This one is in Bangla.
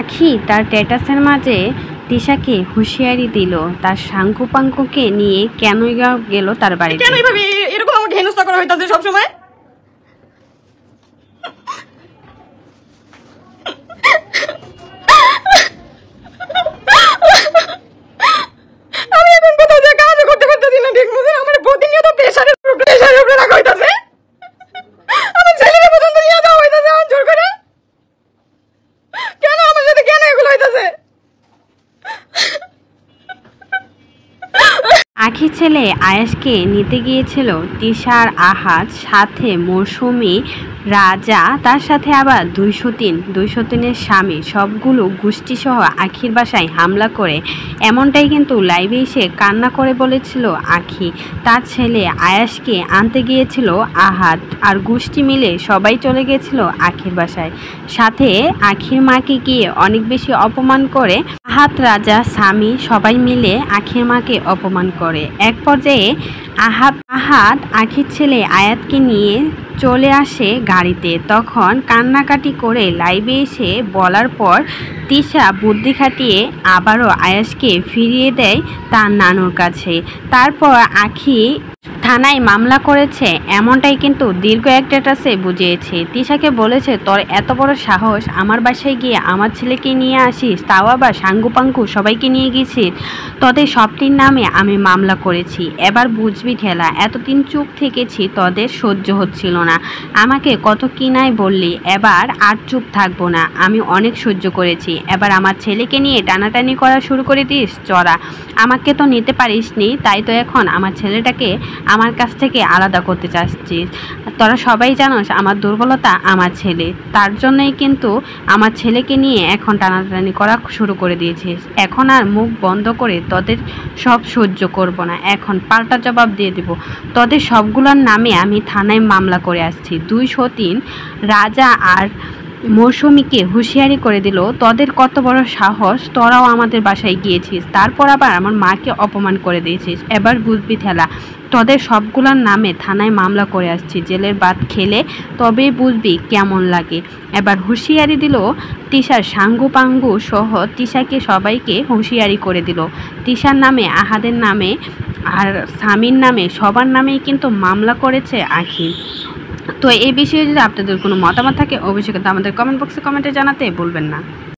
আখি তার স্ট্যাটাসের মাঝে তিশাকে হুঁশিয়ারি দিল তার সাঙ্কুপাঙ্কুকে নিয়ে কেন গেল তার বাড়িতে। কেন এইভাবে এরকম আমাকে হেনস্থা করা হইতাছে সব সময়? আমি এখন কোথাও যে কাজ করতে করতেছি না ঠিক মতো, আমার প্রতিনিয়ত প্রেসারের উপরে রাখা হইতাছে। আমার ছেলের পর্যন্ত নিয়ে যাওয়া হইতাছে আমার জোর করে। কেন আমার সাথে কেন এগুলো হইতাছে? আখি ছেলে আয়াসকে নিতে গিয়েছিল তিশার আহাত, সাথে মৌসুমী, রাজা, তার সাথে আবার 203-এর স্বামী, সবগুলো গোষ্ঠীসহ আখির বাসায় হামলা করে। এমনটাই কিন্তু লাইভে এসে কান্না করে বলেছিল আখি। তার ছেলে আয়াসকে আনতে গিয়েছিল আহাত, আর গোষ্ঠী মিলে সবাই চলে গিয়েছিল আখির বাসায়। সাথে আখির মাকে গিয়ে অনেক বেশি অপমান করে। আহাত, রাজা, স্বামী সবাই মিলে আখির মাকে অপমান করে। এক পর্যায়ে আহাত আখির ছেলে আয়াতকে নিয়ে চলে আসে গাড়িতে। তখন কান্নাকাটি করে লাইভে এসে বলার পর তিশা বুদ্ধি খাটিয়ে আবারও আয়াসকে ফিরিয়ে দেয় তার নানুর কাছে। তারপর আখি থানায় মামলা করেছে, এমনটাই কিন্তু দীর্ঘ এক স্ট্যাটাসে বুঝিয়েছে। তিশাকে বলেছে, তোর এত বড় সাহস আমার বাসায় গিয়ে আমার ছেলেকে নিয়ে আসিস, তাও আবার সাঙ্গুপাঙ্কু সবাইকে নিয়ে গেছিস। তোদের সবটির নামে আমি মামলা করেছি, এবার বুঝবি ঠেলা। এতদিন চুপ থেকেছি, তোদের সহ্য হচ্ছিল না, আমাকে কত কিনাই বললি, এবার আর চুপ থাকবো না। আমি অনেক সহ্য করেছি, এবার আমার ছেলেকে নিয়ে টানাটানি করা শুরু করে দিস। চড়া, আমাকে তো নিতে পারিস নি, তাই তো এখন আমার ছেলেটাকে আমার কাছ থেকে আলাদা করতে চাচ্ছিস। তোরা সবাই জানোস আমার দুর্বলতা আমার ছেলে, তার জন্যই কিন্তু আমার ছেলেকে নিয়ে এখন টানাটানি করা শুরু করে দিয়েছিস। এখন আর মুখ বন্ধ করে তোদের সব সহ্য করব না, এখন পাল্টা জবাব দিয়ে দেব। তোদের সবগুলোর নামে আমি থানায় মামলা করে আসছি। 203 রাজা আর মৌসুমীকে হুঁশিয়ারি করে দিল, তোদের কত বড় সাহস, তোরাও আমাদের বাসায় গিয়েছিস, তারপর আবার আমার মাকে অপমান করে দিয়েছিস। এবার বুঝবি ঠেলা, তোদের সবগুলোর নামে থানায় মামলা করে আসছি। জেলের ভাত খেলে তবেই বুঝবি কেমন লাগে। এবার হুঁশিয়ারি দিল তিশার সাঙ্গুপাঙ্গু সহ তিশাকে সবাইকে হুঁশিয়ারি করে দিল। তিশার নামে, আহাদের নামে আর স্বামীর নামে সবার নামেই কিন্তু মামলা করেছে আখি। তো এই বিষয়ে যদি আপনাদের কোনো মতামত থাকে অবশ্যই কিন্তু আমাদের কমেন্ট বক্সে কমেন্টে জানাতে ভুলবেন না।